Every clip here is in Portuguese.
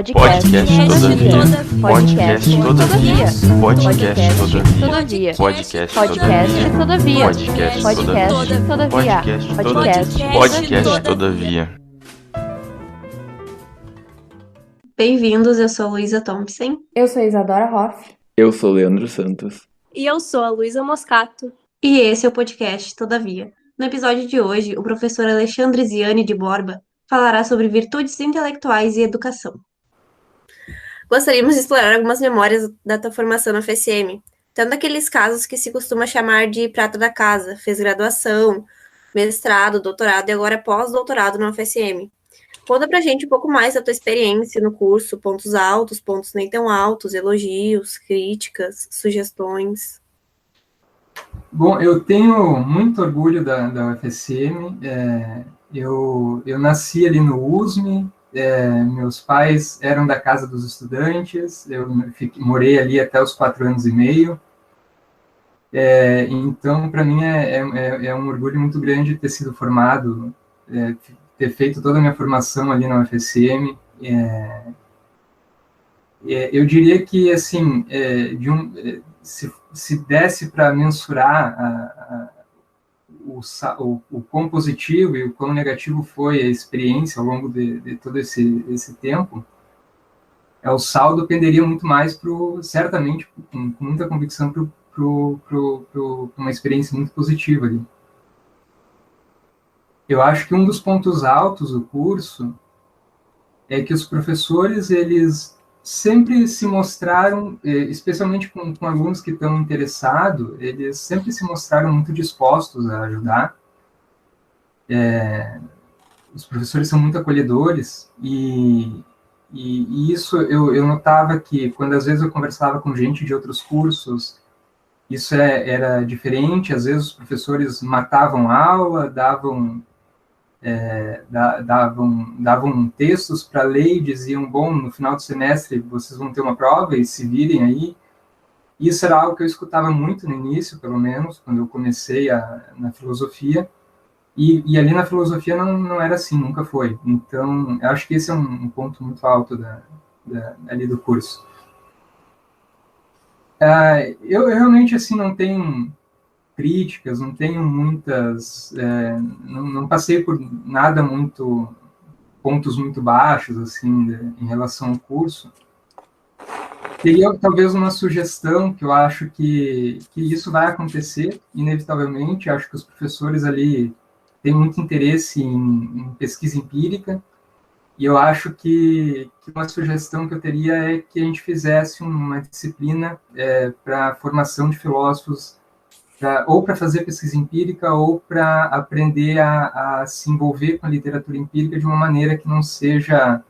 Podcast todavia. Podcast todavia. Podcast todavia. Podcast todavia. Podcast todavia. Bem-vindos, eu sou a Luísa Thompson. Eu sou a Isadora Hoff. Eu sou Leandro Santos. E eu sou a Luísa Moscato. E esse é o podcast Todavia. No episódio de hoje, o professor Alexandre Ziani de Borba falará sobre virtudes intelectuais e educação. Gostaríamos de explorar algumas memórias da tua formação na FSM, tanto aqueles casos que se costuma chamar de prata da casa, fez graduação, mestrado, doutorado e agora pós-doutorado na FSM. Conta pra gente um pouco mais da tua experiência no curso, pontos altos, pontos nem tão altos, elogios, críticas, sugestões. Bom, eu tenho muito orgulho da UFSM. Eu nasci ali no USM, meus pais eram da Casa dos Estudantes, eu morei ali até os 4 anos e meio. Então, para mim, é um orgulho muito grande ter sido formado, ter feito toda a minha formação ali na UFSM. Eu diria que, assim, se desse para mensurar o quão positivo e o quão negativo foi a experiência ao longo de todo esse tempo, o saldo penderia muito mais certamente, com muita convicção, para uma experiência muito positiva ali. Eu acho que um dos pontos altos do curso é que os professores, eles sempre se mostraram, especialmente com alunos que estão interessados, eles sempre se mostraram muito dispostos a ajudar. Os professores são muito acolhedores e isso eu notava que quando às vezes eu conversava com gente de outros cursos, isso era diferente. Às vezes os professores matavam aula, davam textos para ler e diziam, bom, no final do semestre vocês vão ter uma prova e se virem aí. Isso era algo que eu escutava muito no início, pelo menos, quando eu comecei na filosofia, e ali na filosofia não era assim, nunca foi. Então, eu acho que esse é um ponto muito alto ali do curso. Eu realmente, assim, não tenho críticas, não tenho muitas, não passei por nada pontos muito baixos, assim, em relação ao curso. Teria talvez uma sugestão, que eu acho que isso vai acontecer, inevitavelmente. Acho que os professores ali têm muito interesse em pesquisa empírica, e eu acho que uma sugestão que eu teria é que a gente fizesse uma disciplina para formação de filósofos, ou para fazer pesquisa empírica, ou para aprender a se envolver com a literatura empírica de uma maneira que não seja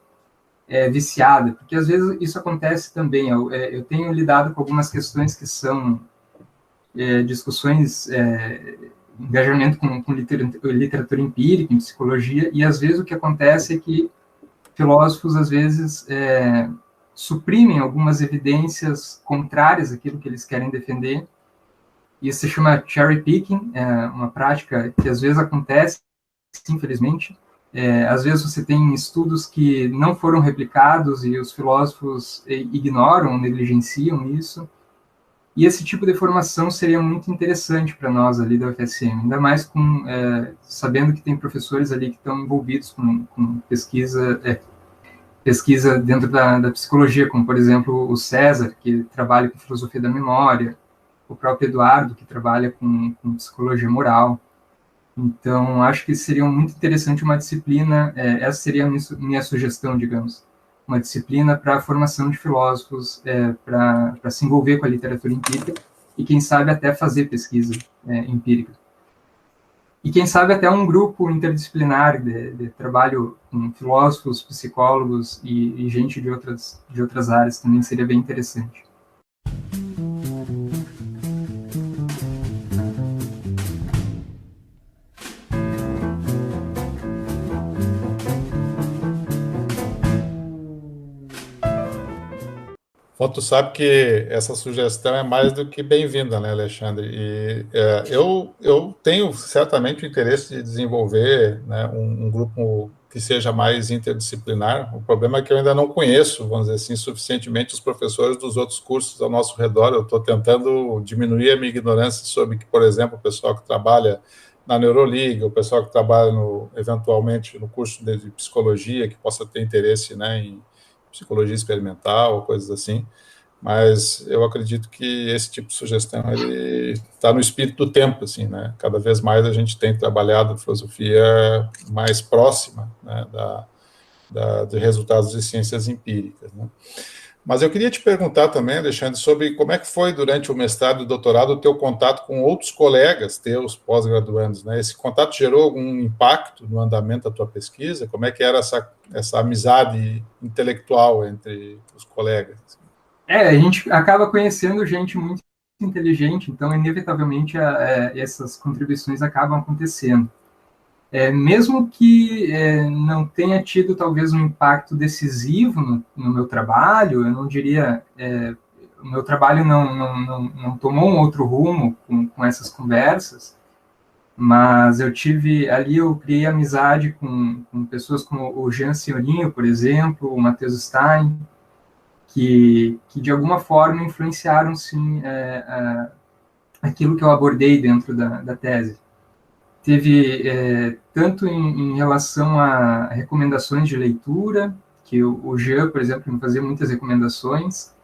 viciada, porque às vezes isso acontece também. Eu tenho lidado com algumas questões que são discussões, engajamento com literatura empírica, em psicologia, e às vezes o que acontece é que filósofos, às vezes, suprimem algumas evidências contrárias àquilo que eles querem defender. Isso se chama cherry picking, uma prática que às vezes acontece, infelizmente. Às vezes você tem estudos que não foram replicados e os filósofos ignoram, negligenciam isso. E esse tipo de formação seria muito interessante para nós ali da UFSM, ainda mais sabendo que tem professores ali que estão envolvidos com pesquisa dentro da psicologia, como, por exemplo, o César, que trabalha com filosofia da memória, o próprio Eduardo, que trabalha com psicologia moral. Então, acho que seria muito interessante uma disciplina, essa seria a minha sugestão, digamos, uma disciplina para a formação de filósofos, para se envolver com a literatura empírica e, quem sabe, até fazer pesquisa empírica. E, quem sabe, até um grupo interdisciplinar de trabalho com filósofos, psicólogos e gente de outras áreas também seria bem interessante. Bom, tu sabe que essa sugestão é mais do que bem-vinda, né, Alexandre? E eu tenho certamente o interesse de desenvolver, né, um grupo que seja mais interdisciplinar. O problema é que eu ainda não conheço, vamos dizer assim, suficientemente os professores dos outros cursos ao nosso redor. Eu estou tentando diminuir a minha ignorância sobre que, por exemplo, o pessoal que trabalha na Neuroliga, o pessoal que trabalha, eventualmente, no curso de psicologia, que possa ter interesse, né, em psicologia experimental, coisas assim, mas eu acredito que esse tipo de sugestão ele está no espírito do tempo, assim, né? Cada vez mais a gente tem trabalhado filosofia mais próxima, né, de resultados de ciências empíricas, né? Mas eu queria te perguntar também, Alexandre, sobre como é que foi durante o mestrado e doutorado o teu contato com outros colegas teus pós-graduandos, né? Esse contato gerou algum impacto no andamento da tua pesquisa? Como é que era essa amizade intelectual entre os colegas? A gente acaba conhecendo gente muito inteligente, então, inevitavelmente, essas contribuições acabam acontecendo. Mesmo que não tenha tido, talvez, um impacto decisivo no meu trabalho, eu não diria... o meu trabalho não tomou um outro rumo com essas conversas, mas eu criei amizade com pessoas como o Jean Senhorinho, por exemplo, o Matheus Stein, que de alguma forma influenciaram, sim, aquilo que eu abordei dentro da tese. Teve, tanto em relação a recomendações de leitura, que o Jean, por exemplo, me fazia muitas recomendações,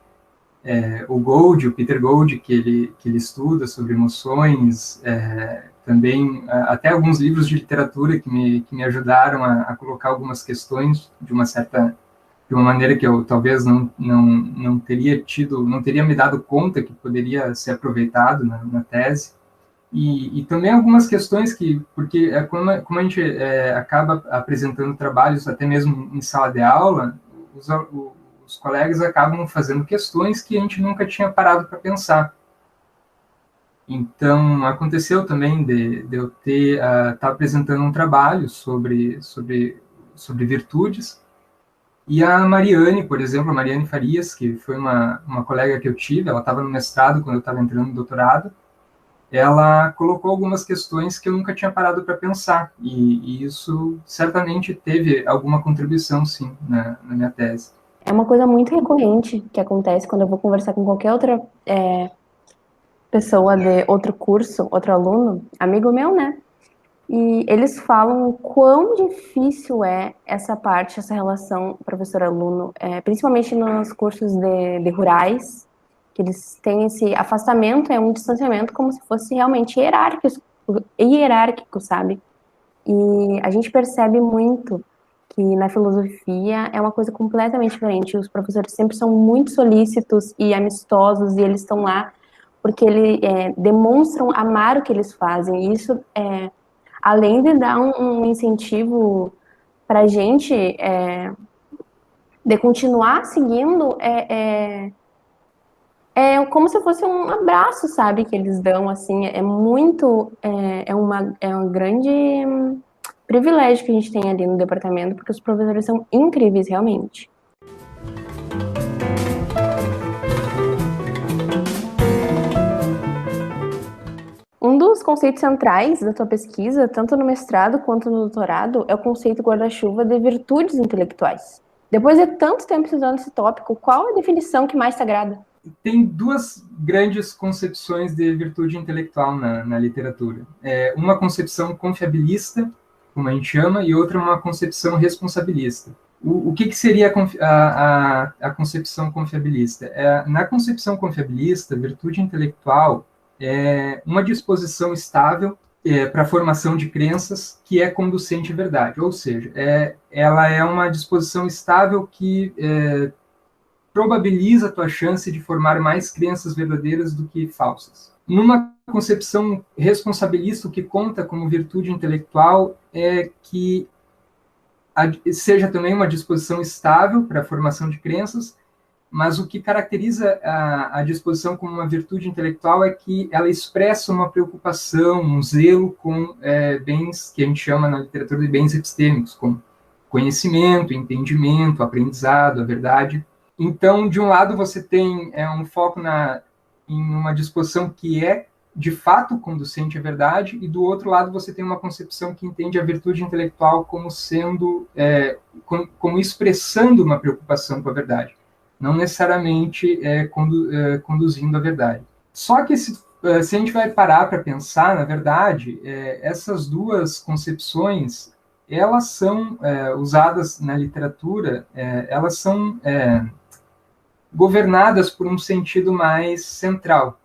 o Peter Gold, que ele estuda sobre emoções, também até alguns livros de literatura que me ajudaram a colocar algumas questões de uma maneira que eu talvez não teria me dado conta que poderia ser aproveitado na tese. E também algumas questões porque como a gente acaba apresentando trabalhos até mesmo em sala de aula, os colegas acabam fazendo questões que a gente nunca tinha parado para pensar. Então, aconteceu também de eu estar apresentando um trabalho sobre virtudes, e a Mariane, por exemplo, a Mariane Farias, que foi uma colega que eu tive, ela estava no mestrado quando eu estava entrando no doutorado, ela colocou algumas questões que eu nunca tinha parado para pensar, e isso certamente teve alguma contribuição, sim, na minha tese. É uma coisa muito recorrente que acontece quando eu vou conversar com qualquer outra pessoa de outro curso, outro aluno, amigo meu, né? E eles falam o quão difícil é essa relação professor-aluno, principalmente nos cursos de rurais, que eles têm esse afastamento, um distanciamento como se fosse realmente hierárquico, sabe? E a gente percebe muito que na filosofia é uma coisa completamente diferente. Os professores sempre são muito solícitos e amistosos, e eles estão lá porque eles demonstram amar o que eles fazem. E isso, além de dar um incentivo para a gente de continuar seguindo, como se fosse um abraço, sabe, que eles dão, assim, um grande privilégio que a gente tem ali no departamento, porque os professores são incríveis, realmente. Um dos conceitos centrais da tua pesquisa, tanto no mestrado quanto no doutorado, é o conceito guarda-chuva de virtudes intelectuais. Depois de tanto tempo estudando esse tópico, qual é a definição que mais te agrada? Tem duas grandes concepções de virtude intelectual na literatura. Uma concepção confiabilista, como a gente chama, e outra uma concepção responsabilista. O que seria a concepção confiabilista? Na concepção confiabilista, virtude intelectual é uma disposição estável para a formação de crenças que é conducente à verdade, ou seja, ela é uma disposição estável que probabiliza a tua chance de formar mais crenças verdadeiras do que falsas. Numa concepção responsabilista, o que conta como virtude intelectual é que seja também uma disposição estável para a formação de crenças, mas o que caracteriza a disposição como uma virtude intelectual é que ela expressa uma preocupação, um zelo com bens que a gente chama na literatura de bens epistêmicos, como conhecimento, entendimento, aprendizado, a verdade. Então, de um lado, você tem um foco em uma disposição que é, de fato, conducente à verdade, e do outro lado, você tem uma concepção que entende a virtude intelectual como sendo, como expressando uma preocupação com a verdade, não necessariamente conduzindo à verdade. Só que se a gente vai parar para pensar, na verdade, essas duas concepções, elas são usadas na literatura, elas são governadas por um sentido mais central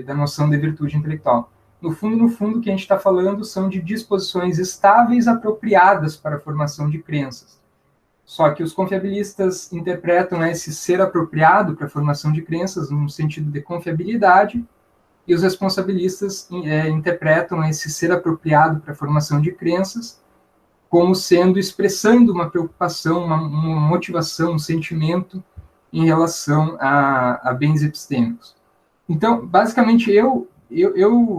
da noção de virtude intelectual. No fundo, o que a gente está falando são de disposições estáveis apropriadas para a formação de crenças. Só que os confiabilistas interpretam esse ser apropriado para a formação de crenças num sentido de confiabilidade, e os responsabilistas interpretam esse ser apropriado para a formação de crenças como sendo, expressando uma preocupação, uma motivação, um sentimento em relação a bens epistêmicos. Então, basicamente, eu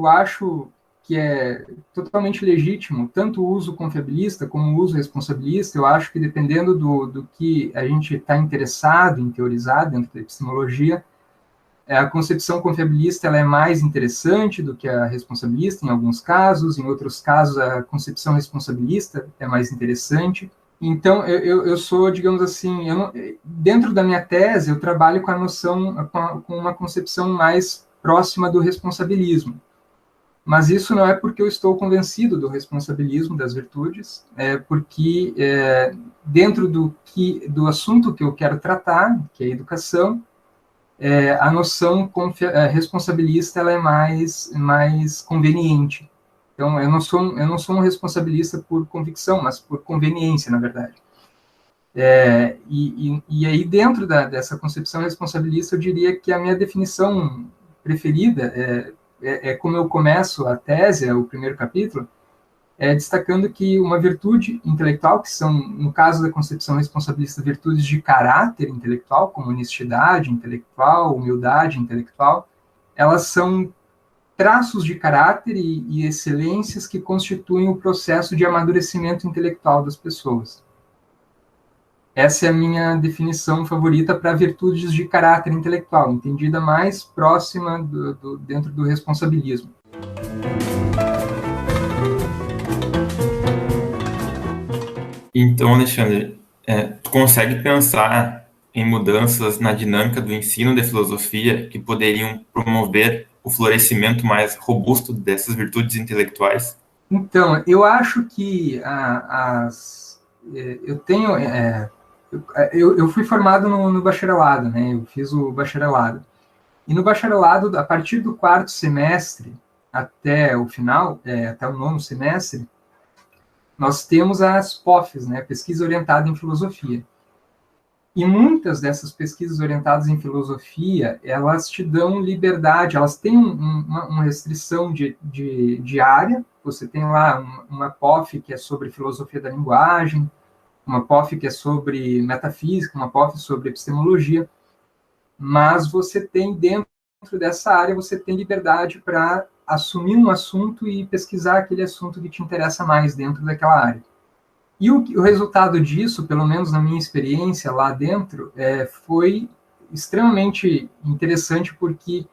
acho que é totalmente legítimo tanto o uso confiabilista como o uso responsabilista. Eu acho que, dependendo do que a gente está interessado em teorizar dentro da epistemologia, a concepção confiabilista ela é mais interessante do que a responsabilista em alguns casos, em outros casos a concepção responsabilista é mais interessante. Então, eu sou, digamos assim, dentro da minha tese, eu trabalho com a noção, com uma concepção mais próxima do responsabilismo. Mas isso não é porque eu estou convencido do responsabilismo das virtudes, é porque dentro do assunto que eu quero tratar, que é a educação, a noção responsabilista ela é mais conveniente. Então, eu não sou um responsabilista por convicção, mas por conveniência, na verdade. E aí, dentro dessa concepção responsabilista, eu diria que a minha definição preferida como eu começo a tese, o primeiro capítulo, destacando que uma virtude intelectual, que são, no caso da concepção responsabilista, virtudes de caráter intelectual, como honestidade intelectual, humildade intelectual, elas são traços de caráter e excelências que constituem o processo de amadurecimento intelectual das pessoas. Essa é a minha definição favorita para virtudes de caráter intelectual, entendida mais próxima dentro do responsabilismo. Então, Alexandre, tu consegue pensar em mudanças na dinâmica do ensino de filosofia que poderiam promover o florescimento mais robusto dessas virtudes intelectuais? Então, eu acho que eu fui formado no bacharelado, né? Eu fiz o bacharelado. E no bacharelado, a partir do 4º semestre até o final, até o 9º semestre, nós temos as POFs, né? Pesquisa orientada em filosofia. E muitas dessas pesquisas orientadas em filosofia, elas te dão liberdade, elas têm uma restrição de área. Você tem lá uma POF que é sobre filosofia da linguagem, uma POF que é sobre metafísica, uma POF sobre epistemologia, mas você tem, dentro dessa área, você tem liberdade para assumir um assunto e pesquisar aquele assunto que te interessa mais dentro daquela área. E o resultado disso, pelo menos na minha experiência lá dentro, foi extremamente interessante, porque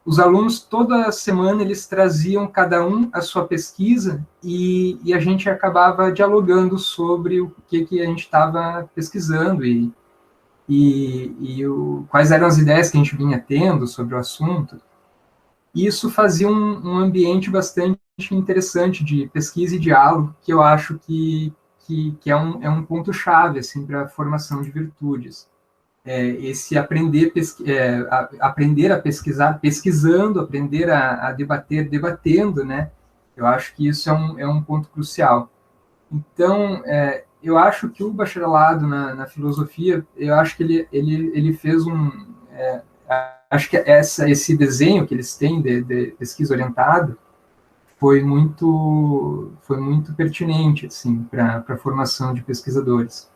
os alunos, toda semana, eles traziam cada um a sua pesquisa e a gente acabava dialogando sobre o que a gente estava pesquisando quais eram as ideias que a gente vinha tendo sobre o assunto. E isso fazia um ambiente bastante interessante de pesquisa e diálogo, que eu acho que é um ponto-chave assim, para a formação de virtudes. Esse aprender a pesquisar, pesquisando, aprender a debater, debatendo, né? Eu acho que isso é um ponto crucial. Então, eu acho que o bacharelado na filosofia, eu acho que ele fez acho que esse desenho que eles têm de pesquisa orientada foi muito pertinente assim, para a formação de pesquisadores.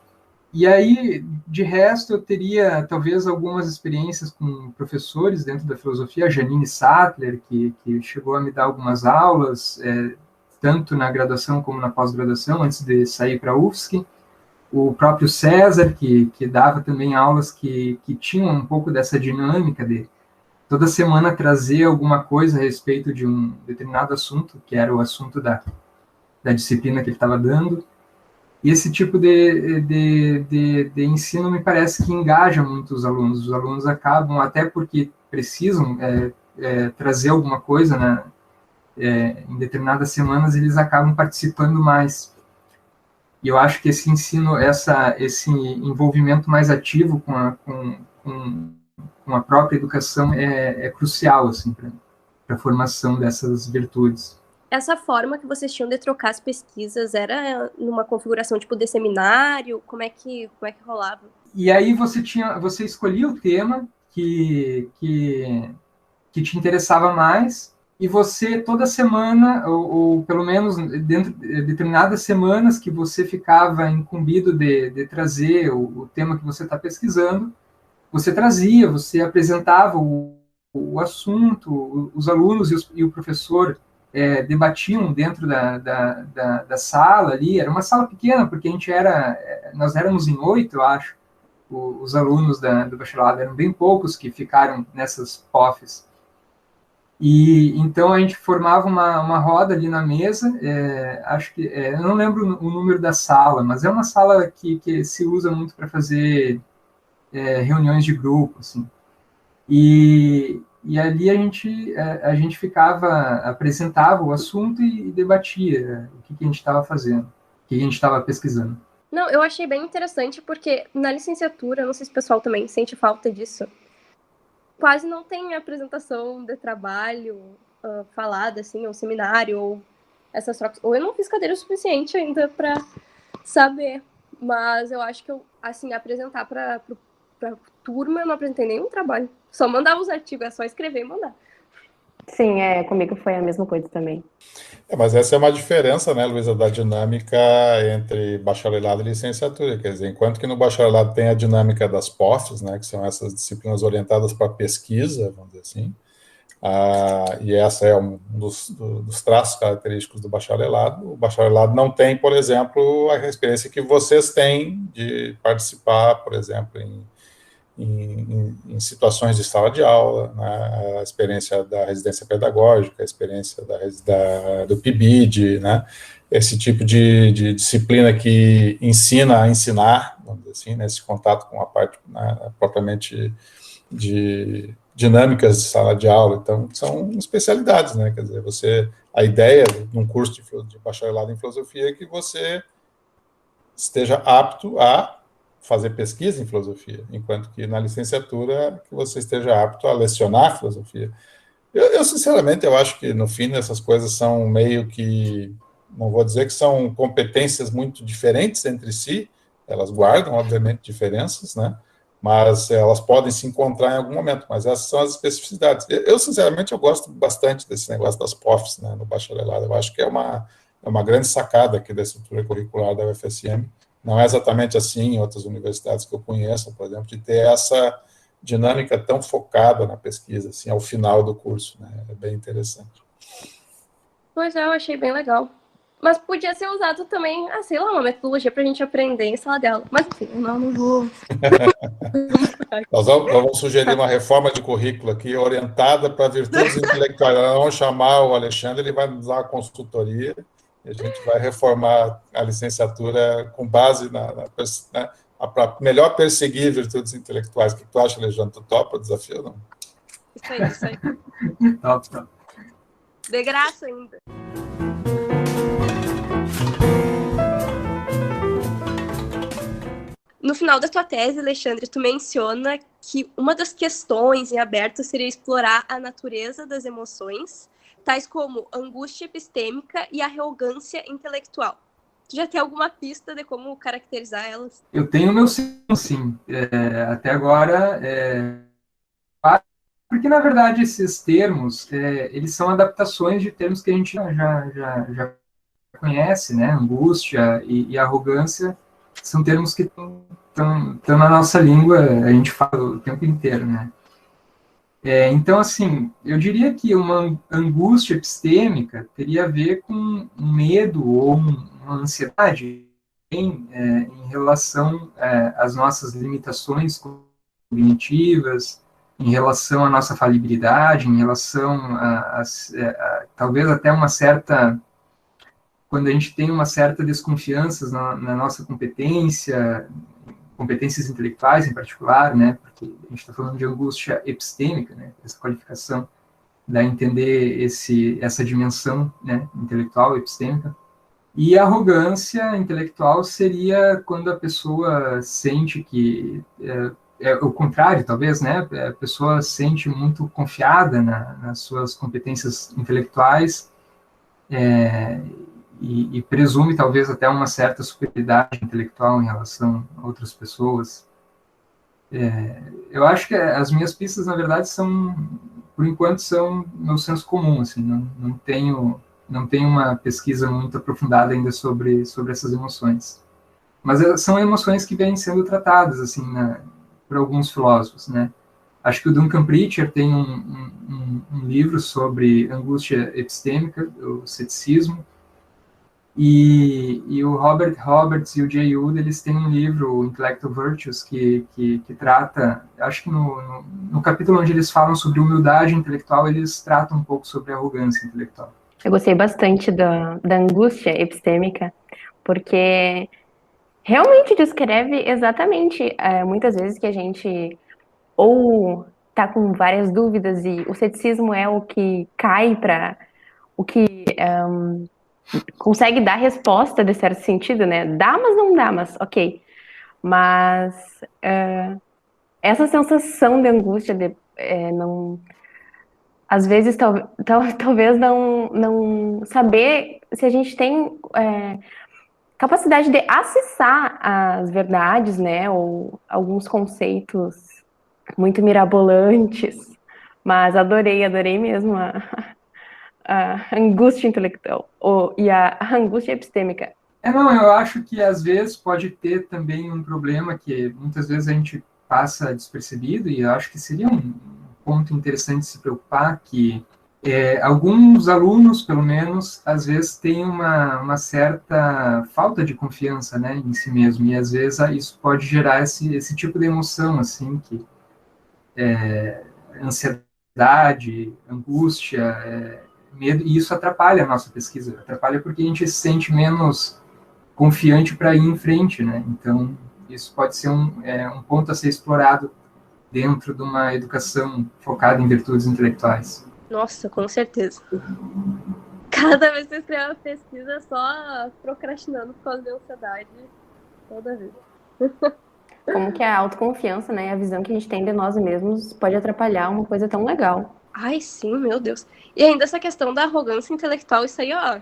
E aí, de resto, eu teria talvez algumas experiências com professores dentro da filosofia, a Janine Sattler, que chegou a me dar algumas aulas, tanto na graduação como na pós-graduação, antes de sair para a UFSC. o próprio César, que dava também aulas que tinham um pouco dessa dinâmica de toda semana trazer alguma coisa a respeito de um determinado assunto, que era o assunto da disciplina que ele estava dando. E esse tipo de ensino me parece que engaja muito os alunos. Os alunos acabam, até porque precisam trazer alguma coisa, né? Em determinadas semanas, eles acabam participando mais. E eu acho que esse ensino, esse envolvimento mais ativo com a própria educação é crucial assim, para a formação dessas virtudes. Essa forma que vocês tinham de trocar as pesquisas era numa configuração tipo de seminário? Como é que rolava? E aí você escolhia o tema que te interessava mais, e você toda semana, ou pelo menos dentro de determinadas semanas que você ficava incumbido de trazer o tema que você está pesquisando, você trazia, você apresentava o assunto, os alunos e o professor debatiam dentro da sala ali. Era uma sala pequena, porque nós éramos em 8, eu acho. Os alunos do bacharelado eram bem poucos que ficaram nessas POFs. E então a gente formava uma roda ali na mesa. Acho que eu não lembro o número da sala, mas é uma sala que se usa muito para fazer reuniões de grupo, assim. E ali a gente apresentava o assunto e debatia o que a gente estava fazendo, o que a gente estava pesquisando. Não, eu achei bem interessante porque na licenciatura, não sei se o pessoal também sente falta disso, quase não tem apresentação de trabalho falada, assim, ou seminário, ou essas trocas. Ou eu não fiz cadeira o suficiente ainda para saber, mas eu acho que apresentar para turma, eu não apresentei nenhum trabalho. Só mandava os artigos, é só escrever e mandar. Sim, comigo foi a mesma coisa também. Mas essa é uma diferença, né, Luísa, da dinâmica entre bacharelado e licenciatura. Quer dizer, enquanto que no bacharelado tem a dinâmica das POFs, né, que são essas disciplinas orientadas para pesquisa, vamos dizer assim, e essa é um dos traços característicos do bacharelado. O bacharelado não tem, por exemplo, a experiência que vocês têm de participar, por exemplo, em situações de sala de aula, né, a experiência da residência pedagógica, a experiência do PIBID, né, esse tipo de disciplina que ensina a ensinar, vamos dizer assim, nesse contato com a parte, né, propriamente de dinâmicas de sala de aula. Então, são especialidades, né, quer dizer, a ideia de um curso de bacharelado em filosofia é que você esteja apto a fazer pesquisa em filosofia, enquanto que na licenciatura que você esteja apto a lecionar filosofia. Eu sinceramente, eu acho que no fim essas coisas são meio que, não vou dizer que são competências muito diferentes entre si, elas guardam, obviamente, diferenças, né? Mas elas podem se encontrar em algum momento, mas essas são as especificidades. Sinceramente, eu gosto bastante desse negócio das POFs, né, no bacharelado. Eu acho que é uma grande sacada aqui da estrutura curricular da UFSM. Não é exatamente assim em outras universidades que eu conheço, por exemplo, de ter essa dinâmica tão focada na pesquisa, assim, ao final do curso, né? É bem interessante. Pois eu achei bem legal. Mas podia ser usado também, sei lá, uma metodologia para a gente aprender em sala de aula. Mas enfim, eu não vou... Nós vamos sugerir uma reforma de currículo aqui, orientada para virtudes intelectuais. Nós vamos chamar o Alexandre, ele vai nos dar uma consultoria, e a gente vai reformar a licenciatura com base para melhor perseguir virtudes intelectuais. O que tu acha, Alexandre? Tu topa o desafio, não? Isso aí. Top. De graça ainda. No final da tua tese, Alexandre, tu menciona que uma das questões em aberto seria explorar a natureza das emoções, tais como angústia epistêmica e arrogância intelectual. Tu já tem alguma pista de como caracterizar elas? Eu tenho o meu sim. Até agora, porque, na verdade, esses termos, eles são adaptações de termos que a gente já conhece, né? Angústia e arrogância são termos que estão na nossa língua, a gente fala o tempo inteiro, né? Então, assim, eu diria que uma angústia epistêmica teria a ver com um medo ou uma ansiedade em relação às nossas limitações cognitivas, em relação à nossa falibilidade, em relação talvez até uma certa... Quando a gente tem uma certa desconfiança na nossa competência, competências intelectuais em particular, né, porque a gente está falando de angústia epistêmica, né, essa qualificação dá a entender essa dimensão, né, intelectual, epistêmica. E a arrogância intelectual seria quando a pessoa sente que é o contrário, talvez, né? A pessoa sente muito confiada nas suas competências intelectuais e presume talvez até uma certa superioridade intelectual em relação a outras pessoas. Eu acho que as minhas pistas, na verdade, por enquanto, são meu senso comum, assim, não tenho uma pesquisa muito aprofundada ainda sobre essas emoções. Mas são emoções que vêm sendo tratadas, assim, por alguns filósofos, né? Acho que o Duncan Pritchard tem um livro sobre angústia epistêmica, o ceticismo, e o Robert Roberts e o Jay Wood, eles têm um livro, o Intellectual Virtues, que trata, acho que no capítulo onde eles falam sobre humildade intelectual, eles tratam um pouco sobre arrogância intelectual. Eu gostei bastante da angústia epistêmica, porque realmente descreve exatamente, muitas vezes, que a gente ou está com várias dúvidas e o ceticismo é o que cai para o que consegue dar resposta de certo sentido, né? Dá, mas não dá, mas ok. Mas essa sensação de angústia não... Às vezes, talvez não saber se a gente tem capacidade de acessar as verdades, né, ou alguns conceitos muito mirabolantes, mas adorei mesmo a angústia intelectual e a angústia epistêmica. Não, eu acho que às vezes pode ter também um problema que muitas vezes a gente passa despercebido, e eu acho que seria um ponto interessante se preocupar, que alguns alunos, pelo menos, às vezes têm uma certa falta de confiança, né, em si mesmo, e às vezes isso pode gerar esse tipo de emoção, assim, que ansiedade, angústia, medo, e isso atrapalha a nossa pesquisa, atrapalha porque a gente se sente menos confiante para ir em frente, né, então isso pode ser um ponto a ser explorado dentro de uma educação focada em virtudes intelectuais. Nossa, com certeza. Cada vez que eu escrevo uma pesquisa, só procrastinando por causa da ansiedade, toda vez. Como que a autoconfiança, né, a visão que a gente tem de nós mesmos pode atrapalhar uma coisa tão legal. Ai, sim, meu Deus. E ainda essa questão da arrogância intelectual, isso aí, ó,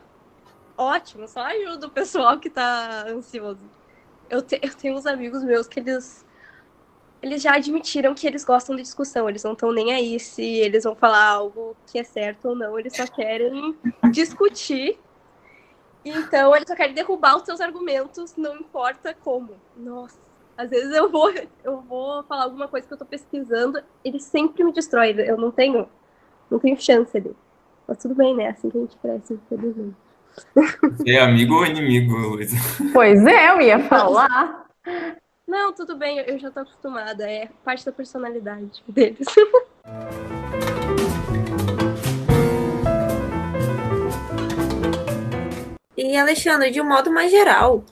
ótimo, só ajuda o pessoal que tá ansioso. Eu tenho uns amigos meus que eles já admitiram que eles gostam de discussão, eles não estão nem aí se eles vão falar algo que é certo ou não, eles só querem discutir, então eles só querem derrubar os seus argumentos, não importa como. Nossa, às vezes eu vou falar alguma coisa que eu tô pesquisando, ele sempre me destrói, eu não tenho chance ali. Mas tudo bem, né, assim que a gente cresce, infelizmente. Você é amigo ou inimigo, Luísa? Pois é, eu ia falar. Não, tudo bem, eu já tô acostumada, é parte da personalidade deles. E, Alexandre, de um modo mais geral,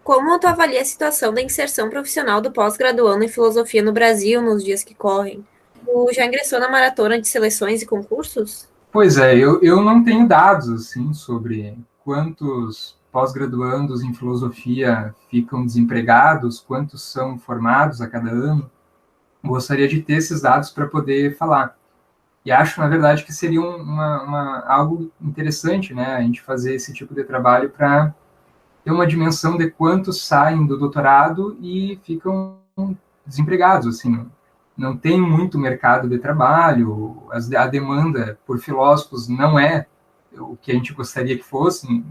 como tu avalia a situação da inserção profissional do pós-graduando em filosofia no Brasil nos dias que correm? Tu já ingressou na maratona de seleções e concursos? Pois é, eu não tenho dados assim sobre quantos pós-graduandos em filosofia ficam desempregados, quantos são formados a cada ano. Gostaria de ter esses dados para poder falar. E acho, na verdade, que seria algo interessante, né, a gente fazer esse tipo de trabalho para ter uma dimensão de quantos saem do doutorado e ficam desempregados, assim. Não tem muito mercado de trabalho, a demanda por filósofos não é o que a gente gostaria que fosse,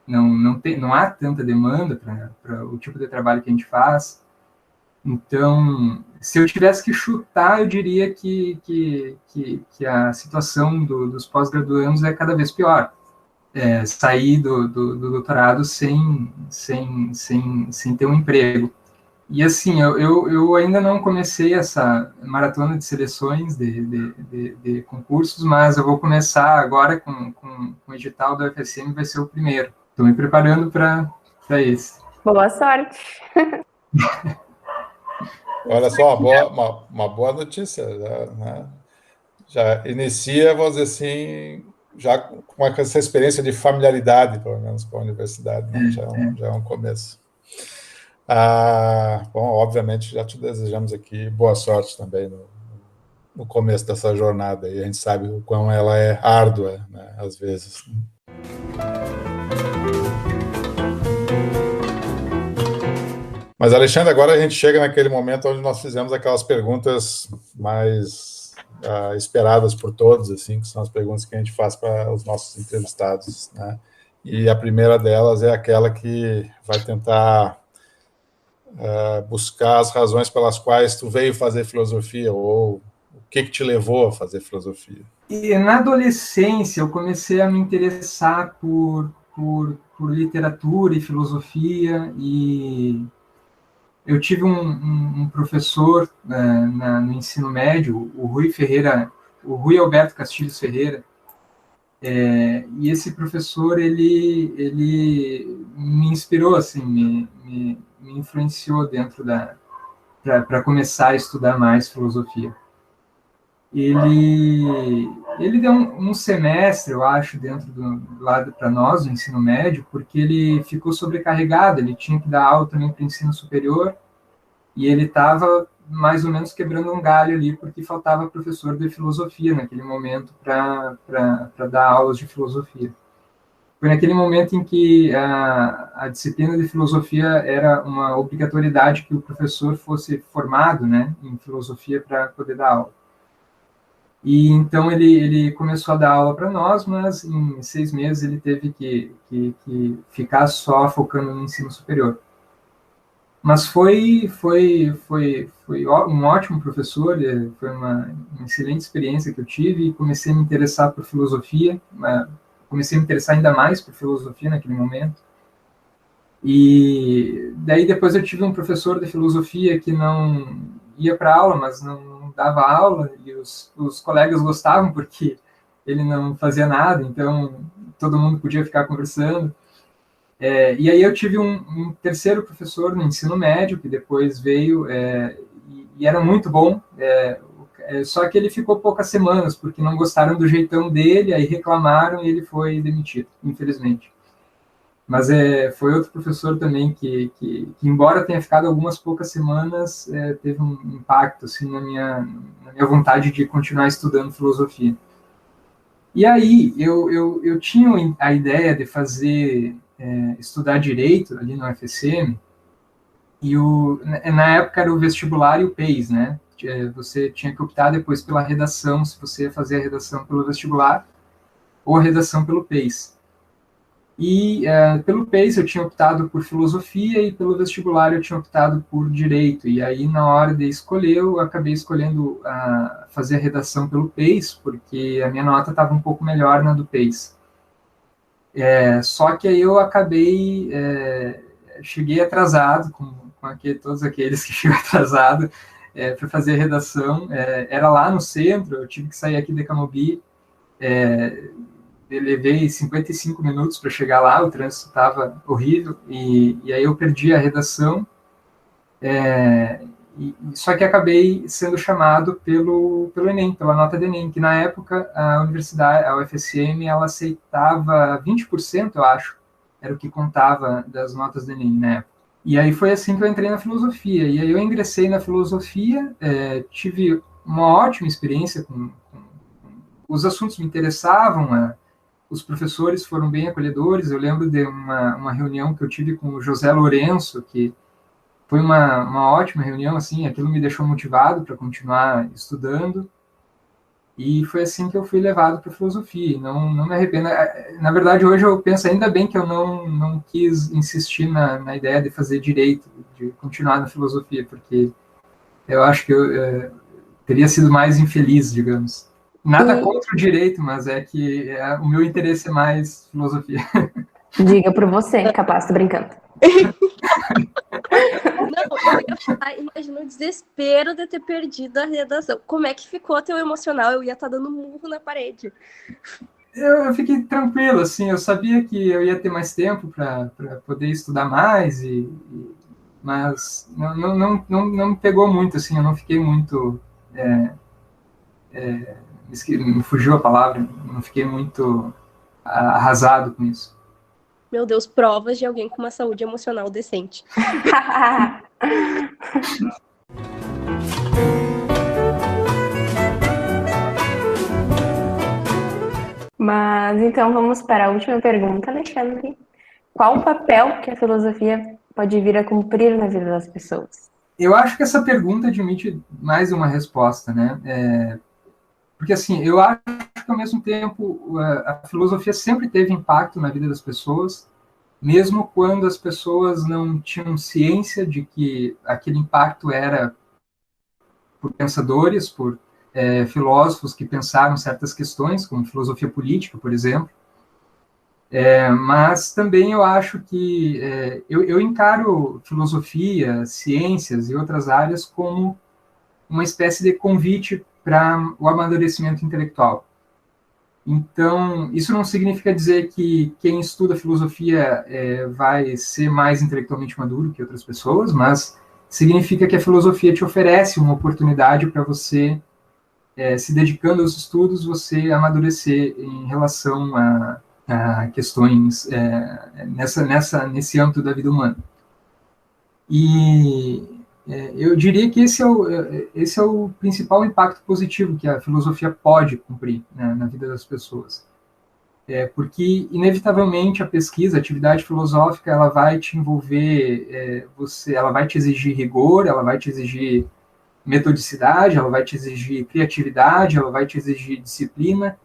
não há tanta demanda para o tipo de trabalho que a gente faz. Então, se eu tivesse que chutar, eu diria que a situação dos pós-graduandos é cada vez pior. sair do doutorado sem ter um emprego. E assim, eu ainda não comecei essa maratona de seleções de concursos, mas eu vou começar agora com o edital da UFSM, vai ser o primeiro. Estou me preparando para esse. Boa sorte! Olha só, uma boa notícia, né? Já inicia, vamos dizer assim, já com essa experiência de familiaridade, pelo menos, com a universidade, né? Já é um começo. Bom, obviamente, já te desejamos aqui boa sorte também no começo dessa jornada, e a gente sabe o quão ela é árdua, né, às vezes. Mas, Alexandre, agora a gente chega naquele momento onde nós fizemos aquelas perguntas mais esperadas por todos, assim, que são as perguntas que a gente faz para os nossos entrevistados, né? E a primeira delas é aquela que vai tentar buscar as razões pelas quais tu veio fazer filosofia, ou o que te levou a fazer filosofia. E na adolescência eu comecei a me interessar por literatura e filosofia, e eu tive um professor no ensino médio, o Rui Alberto Castilhos Ferreira, e esse professor, ele me inspirou, assim, me influenciou dentro para começar a estudar mais filosofia. Ele deu um semestre, eu acho, dentro do lado para nós, do ensino médio, porque ele ficou sobrecarregado, ele tinha que dar aula também para o ensino superior, e ele estava mais ou menos quebrando um galho ali, porque faltava professor de filosofia naquele momento para dar aulas de filosofia. Foi naquele momento em que a disciplina de filosofia era uma obrigatoriedade que o professor fosse formado, né, em filosofia para poder dar aula. E então ele começou a dar aula para nós, mas em 6 meses ele teve que ficar só focando no ensino superior. Mas foi um ótimo professor, foi uma excelente experiência que eu tive, e comecei a me interessar por filosofia, comecei a me interessar ainda mais por filosofia naquele momento. E daí depois eu tive um professor de filosofia que não ia para aula, mas não dava aula, e os colegas gostavam porque ele não fazia nada, então todo mundo podia ficar conversando. E aí eu tive um terceiro professor no ensino médio, que depois veio, e era muito bom, só que ele ficou poucas semanas, porque não gostaram do jeitão dele, aí reclamaram e ele foi demitido, infelizmente. Mas foi outro professor também que embora tenha ficado algumas poucas semanas, teve um impacto assim, na minha vontade de continuar estudando filosofia. E aí eu tinha a ideia de estudar Direito ali no UFSM, e na época era o vestibular e o PES, né? Você tinha que optar depois pela redação, se você ia fazer a redação pelo vestibular ou a redação pelo PES. E pelo PES eu tinha optado por filosofia, e pelo vestibular eu tinha optado por Direito. E aí, na hora de escolher, eu acabei escolhendo fazer a redação pelo PES, porque a minha nota estava um pouco melhor na do PES. Só que aí eu acabei, cheguei atrasado, com todos aqueles que chegam atrasado para fazer a redação. Era lá no centro, eu tive que sair aqui de Camobi, eu levei 55 minutos para chegar lá, o trânsito estava horrível, e aí eu perdi a redação, só que acabei sendo chamado pelo Enem, pela nota do Enem, que na época a universidade, a UFSM, ela aceitava 20%, eu acho, era o que contava das notas do Enem na época. E aí foi assim que eu entrei na filosofia, e aí eu ingressei na filosofia, tive uma ótima experiência com os assuntos me interessavam, os professores foram bem acolhedores. Eu lembro de uma reunião que eu tive com o José Lourenço, que foi uma ótima reunião, assim, aquilo me deixou motivado para continuar estudando, e foi assim que eu fui levado para a filosofia. Não me arrependo. Na verdade, hoje eu penso ainda bem que eu não quis insistir na ideia de fazer Direito, de continuar na filosofia, porque eu acho que eu teria sido mais infeliz, digamos. Nada contra o direito, mas é que o meu interesse é mais filosofia. Diga por você, capaz, tô brincando. Não, eu ia falar, imagina o desespero de ter perdido a redação. Como é que ficou teu emocional? Eu ia estar dando murro na parede. Eu fiquei tranquilo, assim, eu sabia que eu ia ter mais tempo para poder estudar mais, mas não me pegou muito, assim, eu não fiquei muito... me fugiu a palavra, não fiquei muito arrasado com isso. Meu Deus, provas de alguém com uma saúde emocional decente. Mas então vamos para a última pergunta, Alexandre. Qual o papel que a filosofia pode vir a cumprir na vida das pessoas? Eu acho que essa pergunta admite mais uma resposta, né? Porque, assim, eu acho que, ao mesmo tempo, a filosofia sempre teve impacto na vida das pessoas, mesmo quando as pessoas não tinham ciência de que aquele impacto era por pensadores, por filósofos que pensaram certas questões, como filosofia política, por exemplo. Mas também eu acho que eu encaro filosofia, ciências e outras áreas como uma espécie de convite para o amadurecimento intelectual. Então, isso não significa dizer que quem estuda filosofia vai ser mais intelectualmente maduro que outras pessoas, mas significa que a filosofia te oferece uma oportunidade para você, se dedicando aos estudos, você amadurecer em relação a questões nesse âmbito da vida humana. E eu diria que esse é o principal impacto positivo que a filosofia pode cumprir, né, na vida das pessoas. Porque, inevitavelmente, a pesquisa, a atividade filosófica, ela vai te envolver, ela vai te exigir rigor, ela vai te exigir metodicidade, ela vai te exigir criatividade, ela vai te exigir disciplina.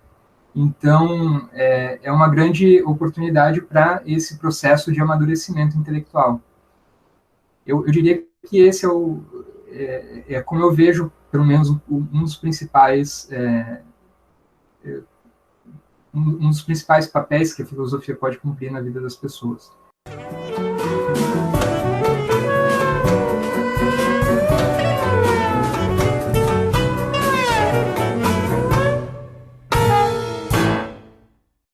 Então, é uma grande oportunidade para esse processo de amadurecimento intelectual. Eu diria que esse como eu vejo, pelo menos, um dos principais papéis que a filosofia pode cumprir na vida das pessoas.